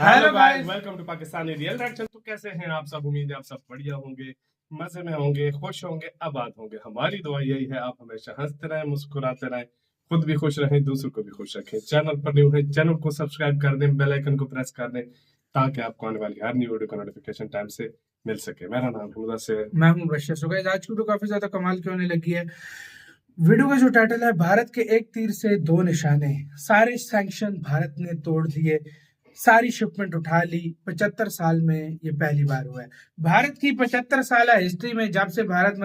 Hello guys, welcome to Pakistani real reaction. तो कैसे हैं आप सब? उम्मीद है आप सब बढ़िया होंगे, मजे में होंगे, खुश होंगे, आबाद होंगे। हमारी दुआ यही है आप हमेशा हंसते रहें, मुस्कुराते रहें, खुद भी खुश रहें, दूसरों को भी खुश रखें। चैनल पर न्यू है, चैनल को सब्सक्राइब कर दें, बेल आइकन को प्रेस कर दें ताकि आपको आने वाली हर न्यू वीडियो का नोटिफिकेशन टाइम से मिल सके। मेरा नाम है मुदस्सिर, मैं हूं बशीर। सो गाइस, आज की वीडियो काफी ज्यादा कमाल की होने लगी है। वीडियो का जो टाइटल है, भारत के एक तीर से दो निशाने। सारे सैंक्शन भारत ने तोड़ दिए, सारी शिपमेंट उठा ली। 75 साल में ये पहली बार हुआ है। भारत की 75 साल हिस्ट्री में, जब से भारत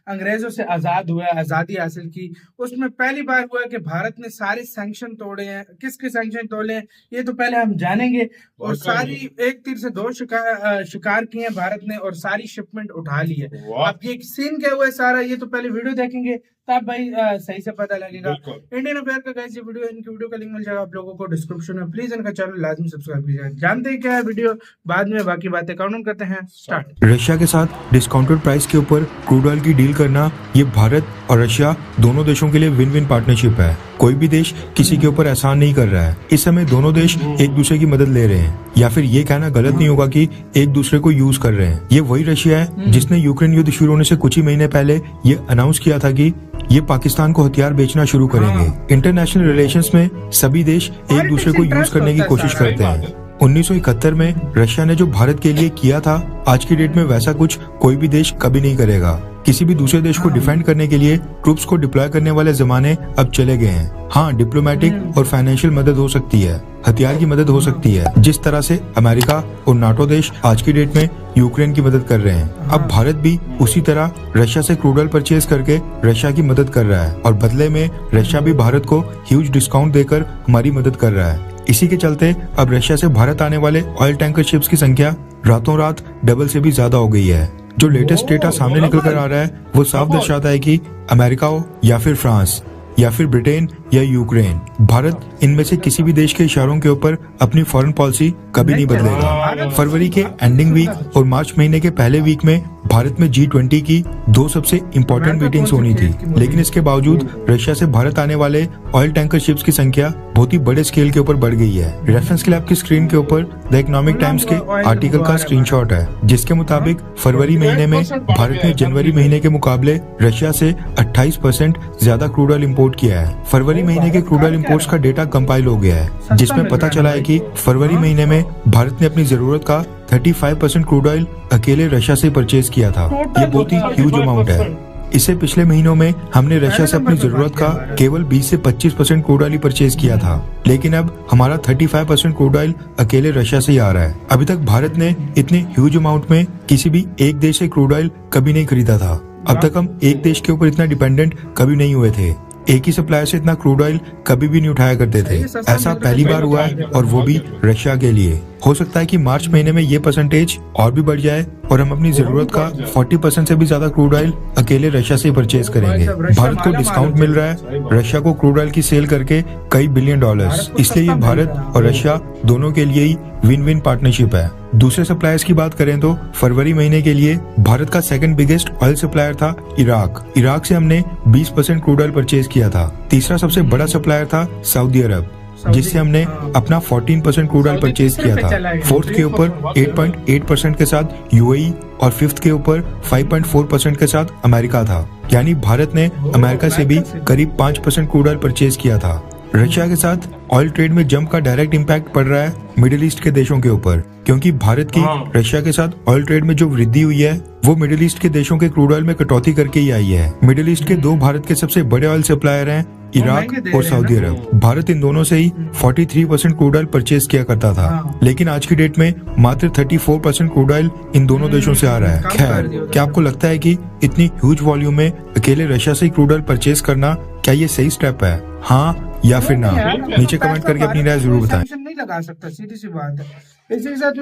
अंग्रेजों से आजाद हुआ, आजादी हासिल की, उसमें पहली बार हुआ है कि भारत ने सारे सैंक्शन तोड़े हैं। किसके सैंक्शन तोड़े हैं ये तो पहले हम जानेंगे। और सारी एक तीर से दो शिकार किए हैं भारत ने, और सारी शिपमेंट उठा ली है। अब ये सीन क्या हुआ है सारा, ये तो पहले वीडियो देखेंगे तब भाई सही से पता लगेगा। इंडियन अफेयर का गाइस ये वीडियो, इनकी वीडियो का लिंक मिल जाएगा आप लोगों को डिस्क्रिप्शन में। प्लीज इनका चैनल लाजमी सब्सक्राइब कीजिएगा। जानते हैं क्या है वीडियो, बाद में बाकी बातें काउंट करते हैं। स्टार्ट। रशिया के साथ डिस्काउंटेड प्राइस के ऊपर क्रूड ऑयल की डील करना, ये भारत और रशिया दोनों देशों के लिए विन विन पार्टनरशिप है। कोई भी देश किसी के ऊपर एहसान नहीं कर रहा है। इस समय दोनों देश एक दूसरे की मदद ले रहे हैं, या फिर ये कहना गलत नहीं होगा कि एक दूसरे को यूज कर रहे हैं। ये वही रशिया है जिसने यूक्रेन युद्ध शुरू होने से कुछ ही महीने पहले ये अनाउंस किया था कि ये पाकिस्तान को हथियार बेचना शुरू करेंगे। इंटरनेशनल रिलेशंस में सभी देश एक दूसरे को यूज करने की कोशिश करते हैं। 1971 में रशिया ने जो भारत के लिए किया था, आज की डेट में वैसा कुछ कोई भी देश कभी नहीं करेगा। किसी भी दूसरे देश को डिफेंड करने के लिए ट्रूप्स को डिप्लॉय करने वाले जमाने अब चले गए हैं। हाँ, डिप्लोमेटिक और फाइनेंशियल मदद हो सकती है, हथियार की मदद हो सकती है, जिस तरह से अमेरिका और नाटो देश आज की डेट में यूक्रेन की मदद कर रहे हैं। अब भारत भी उसी तरह रशिया से क्रूड ऑयल परचेज करके रशिया की मदद कर रहा है, और बदले में रशिया भी भारत को ह्यूज डिस्काउंट देकर हमारी मदद कर रहा है। इसी के चलते अब रशिया से भारत आने वाले ऑयल टैंकर शिप्स की संख्या रातों रात डबल से भी ज्यादा हो गई है। जो लेटेस्ट डेटा सामने निकल कर आ रहा है वो साफ दर्शाता है कि अमेरिका हो या फिर फ्रांस या फिर ब्रिटेन या यूक्रेन, भारत इनमें से किसी भी देश के इशारों के ऊपर अपनी फॉरेन पॉलिसी कभी नहीं बदलेगा। फरवरी के एंडिंग वीक और मार्च महीने के पहले वीक में भारत में G20 की दो सबसे इम्पोर्टेंट मीटिंग्स होनी थी, लेकिन इसके बावजूद रशिया से भारत आने वाले ऑयल टैंकर शिप्स की संख्या बहुत ही बड़े स्केल के ऊपर बढ़ गई है। रेफरेंस के लिए आपकी स्क्रीन के ऊपर द इकोनॉमिक टाइम्स के आर्टिकल का स्क्रीनशॉट है, जिसके मुताबिक फरवरी महीने में भारत ने जनवरी महीने के मुकाबले रशिया से 28% ज्यादा क्रूड ऑयल इम्पोर्ट किया है। फरवरी महीने के क्रूड ऑयल इम्पोर्ट्स का डेटा कंपाइल हो गया है, जिसमें पता चला है कि फरवरी महीने में भारत ने अपनी जरूरत का 35% क्रूड ऑयल अकेले रशिया से परचेज किया था। ये बहुत ही ह्यूज अमाउंट है। इससे पिछले महीनों में हमने रशिया से अपनी जरूरत का केवल 20 से 25% क्रूड ऑयल परचेज किया था, लेकिन अब हमारा 35% क्रूड ऑयल अकेले रशिया से ही आ रहा है। अभी तक भारत ने इतने ह्यूज अमाउंट में किसी भी एक देश से क्रूड ऑयल कभी नहीं खरीदा था। अब तक हम एक देश के ऊपर इतना डिपेंडेंट कभी नहीं हुए थे। एक ही सप्लायर से इतना क्रूड ऑयल कभी भी नहीं उठाया करते थे। ऐसा पहली बार हुआ है, और वो भी रशिया के लिए। हो सकता है कि मार्च महीने में ये परसेंटेज और भी बढ़ जाए और हम अपनी जरूरत का 40% से भी ज्यादा क्रूड ऑयल अकेले रशिया से परचेज करेंगे। भारत को डिस्काउंट मिल रहा है रशिया को क्रूड ऑयल की सेल करके कई बिलियन डॉलर्स, इसलिए ये भारत और रशिया दोनों के लिए ही विन विन पार्टनरशिप है। दूसरे सप्लायर्स की बात करें तो फरवरी महीने के लिए भारत का सेकंड बिगेस्ट ऑयल सप्लायर था इराक से हमने 20% क्रूड ऑयल परचेज किया था। तीसरा सबसे बड़ा सप्लायर था सऊदी अरब, जिससे हमने अपना 14% क्रूड ऑयल परचेज किया था। फोर्थ के ऊपर 8.8% के साथ यूएई, और फिफ्थ के ऊपर 5.4% के साथ अमेरिका था। यानी भारत ने अमेरिका से भी करीब 5% क्रूड ऑयल परचेज किया था। रशिया के साथ ऑयल ट्रेड में जंप का डायरेक्ट इम्पैक्ट पड़ रहा है मिडिल ईस्ट के देशों के ऊपर, क्योंकि भारत की रशिया के साथ ऑयल ट्रेड में जो वृद्धि हुई है वो मिडिल ईस्ट के देशों के क्रूड ऑयल में कटौती करके ही आई है। मिडिल ईस्ट के दो भारत के सबसे बड़े ऑयल सप्लायर हैं इराक और सऊदी अरब। भारत इन दोनों से ही 43% क्रूड ऑयल परचेज किया करता था, लेकिन आज की डेट में मात्र 34% क्रूड ऑयल इन दोनों देशों से आ रहा है। खैर, क्या आपको लगता है कि इतनी ह्यूज वॉल्यूम में अकेले रशिया से क्रूड ऑयल परचेज करना क्या ये सही स्टेप है? हाँ या फिर ना? नीचे कमेंट करके अपनी राय जरूर बताएं। नहीं लगा सकता, सीधी सी बात है। इसी के साथ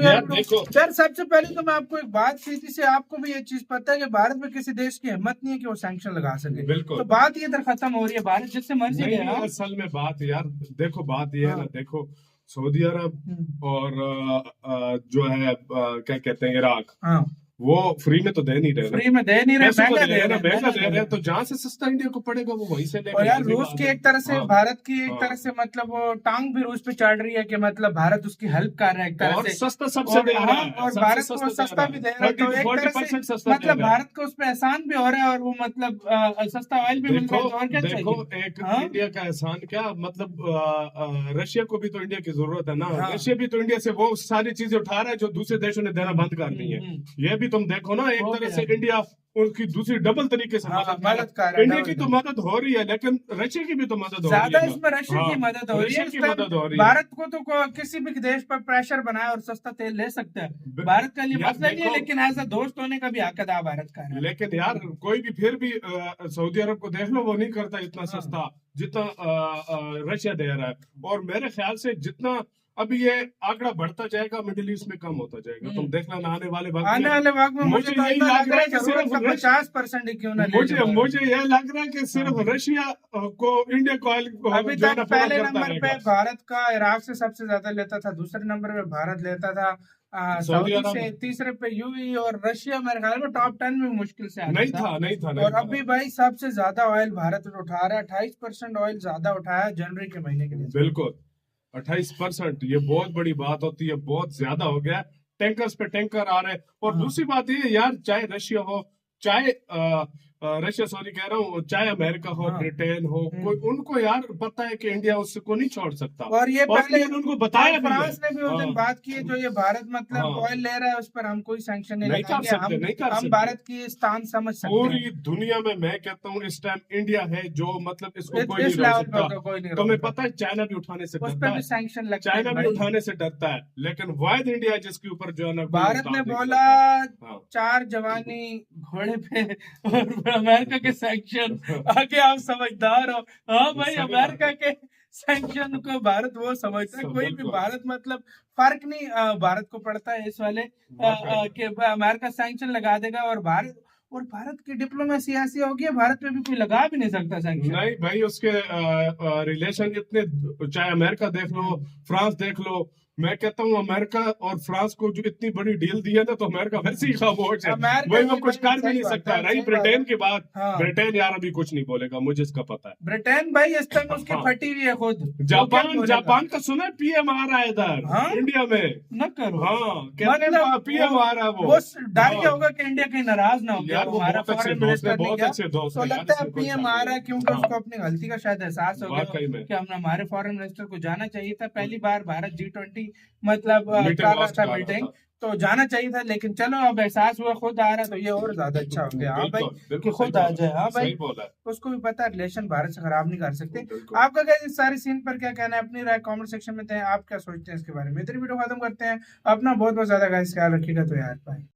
यार सबसे पहले तो मैं आपको एक बात, सीधी से आपको भी ये चीज पता है कि भारत में किसी देश की हिम्मत नहीं है कि वो सैंक्शन लगा सके। तो बात ये इधर खत्म हो रही है, भारत जिससे मर्जी गया। असल में बात यार देखो, बात ये है ना, देखो सऊदी अरब और जो है क्या कहते हैं इराक, वो फ्री में तो दे नहीं रहे ना, फ्री में दे नहीं रहे, पैसों को महंगा दे दे रहे हैं ना, रहे, महंगा महंगा दे रहे हैं, तो जहाँ से सस्ता इंडिया को पड़ेगा वो वहीं से और लेकर यार लाजमी रूस बात की है। एक तरह से हाँ, भारत की एक हाँ। तरह से मतलब वो टांग भी रूस पे चढ़ रही है कि मतलब भारत उसकी हेल्प कर रहा है एक तरह और से। सस्ता सबसे और दे रहा हाँ, है, और सबसे भारत को सस्ता सस्ता भी दे रहा है, 30 तो to एक तरह से 40% सस्ता दे मतलब रहा है। भारत को उस पर एहसान भी हो रहा है, और वो मतलब सस्ता ऑयल भी मिल रहा है, तो और क्या देखो चाहिए। एक हाँ इंडिया का एहसान क्या, मतलब रशिया को भी तो इंडिया की जरूरत है ना, हाँ। रशिया भी तो इंडिया से वो सारी चीजें उठा रहा है जो दूसरे देशों ने देना बंद कर दी है। ये भी तुम देखो ना, एक हो तरह गया। से इंडिया उनकी दूसरी डबल तरीके से हाँ, मदद कर मदद कर रहा रहा है। है, इंडिया डबल की तो डबल। मदद हो रही है, लेकिन रशिया की भी तो मदद हो रही ज्यादा है ना। इसमें रशिया की हाँ, मदद हो रही है रशिया इस की टाइम। मदद हो रही है। भारत को तो किसी भी देश पर प्रेशर बनाए और सस्ता तेल ले सकता है, भारत का लिए यार मसला नहीं है, देखो, लेकिन ऐसा दोस्त होने का भी हक अदा भारत का है। लेकिन यार कोई भी फिर भी सऊदी अरब को देख लो, वो नहीं करता इतना हाँ। सस्ता जितना रशिया दे रहा है। और मेरे ख्याल से जितना अभी ये आंकड़ा बढ़ता जाएगा, मिडिल ईस्ट में कम होता जाएगा। तुम देखना ना आने वाले वक्त आने वाले वक्त में मुझे तो यही ऐसा लग लग रहा है कि जरूरत का सिर्फ 50% ही क्यों ना ले ले मुझे यह लग रहा है कि सिर्फ हाँ। रशिया को इंडिया को ऑयल अभी जो है तक ना पूरा पहले करता नंबर पे रहेगा। भारत का इराक से सबसे ज्यादा लेता था, दूसरे नंबर पे भारत लेता था सऊदी सऊदी अरब से, तीसरे पे यूएई, और रशिया मेरे ख्याल में टॉप 10 में मुश्किल से आता नहीं था। था, नहीं था, नहीं और था। अभी भाई सबसे ज्यादा ऑयल भारत उठा रहा है, 28% ऑयल ज्यादा उठाया है जनवरी के महीने के लिए। बिल्कुल 28%, ये बहुत बड़ी बात होती है, बहुत ज्यादा हो गया। टैंकर्स पे टैंकर आ रहे हैं। और हाँ। दूसरी बात ये यार, चाहे रशिया हो, चाहे रशिया सॉरी कह रहा हूँ, चाहे अमेरिका हो, हाँ। ब्रिटेन हो, कोई उनको यार पता है कि इंडिया उसको नहीं छोड़ सकता। और ये पहले उनको बताया भी है। फ्रांस ने भी उस दिन हाँ। बात की है, जो ये भारत मतलब हाँ। ऑयल ले रहा है उस पर हम कोई सैंक्शन नहीं नहीं कर लगाएंगे, सकते, नहीं कर हम सकते। भारत की स्थान समझ सकते हैं। पूरी दुनिया में मैं कहता हूँ इस टाइम इंडिया है जो मतलब इसको कोई इस नहीं रोक लेवल सकता। पर कोई नहीं तुम्हें रोक पता है चाइना भी उठाने से सकता। उस डरता पर भी है, सैंक्शन लगता है चाइना भी भाई। उठाने से डरता है, लेकिन वायद इंडिया है जिसके ऊपर जो है ना कोई भारत दांव ने नहीं बोला सकता। हाँ। 4 जवानी घोड़े पे और अमेरिका के सैंक्शन, आगे आप समझदार हो। हाँ भाई, सही अमेरिका बात के सैंक्शन को भारत वो समझता है, कोई भी बिल्कुल। भारत मतलब फर्क नहीं भारत को पड़ता है इस वाले कि अमेरिका सैंक्शन लगा देगा, और भारत की डिप्लोमेसी ऐसी होगी, भारत में भी कोई लगा भी नहीं सकता सैंक्शन। नहीं भाई, उसके रिलेशन इतने, चाहे अमेरिका देख लो, फ्रांस देख लो, मैं कहता हूँ अमेरिका और फ्रांस को जो इतनी बड़ी डील दी है ना, तो अमेरिका वैसे ही खामोश है, अमेरिका वही की वो कुछ भाई कर भी सही नहीं बात सकता। है, रही सही बात ब्रिटेन है। की बात, हाँ। ब्रिटेन यार अभी कुछ नहीं बोलेगा, मुझे इसका पता है। ब्रिटेन भाई इस टाइम उसकी हाँ। फटी हुई है खुद, वो क्या जापान बोलेगा? जापान का सुना है पीएम आ रहा है इधर हाँ? इंडिया में। न करो। हाँ, कहते हैं मतलब पीएम आ रहा है वो वो। डर हाँ। गया होगा कि इंडिया कहीं नाराज ना हो गया, यार वो हमारा बहुत अच्छे फॉरेन दोस्त है, मिनिस्टर नहीं बहुत गया, अच्छे दोस्त तो है यार, लगता है इसमें कोई पीएम शक आ नहीं रहा है, है। क्योंकि हाँ, उसको अपनी गलती का शायद एहसास हो वाकई गया में। कि हमने हमारे फॉरेन मिनिस्टर को जाना चाहिए था। पहली बार भारत G20 मतलब मीटिंग कर रहा होस्ट था कर रहा मीटिंग, था। तो जाना चाहिए था, लेकिन चलो अब एहसास हुआ, खुद आ रहा है, तो ये और ज्यादा अच्छा हो गया। हाँ भाई, बिल्कुल, कि बिल्कुल खुद सही आ बोला, जाए। हाँ भाई, सही बोला है। उसको भी पता है रिलेशन भारत से खराब नहीं कर सकते। बिल्कुल। आपका क्या इस सारी सीन पर क्या कहना है, अपनी राय कमेंट सेक्शन में दें। आप क्या सोचते हैं इसके बारे में। इधर वीडियो खत्म करते हैं। अपना बहुत बहुत ज्यादा गाइस ख्याल रखिएगा। तो यार बाय।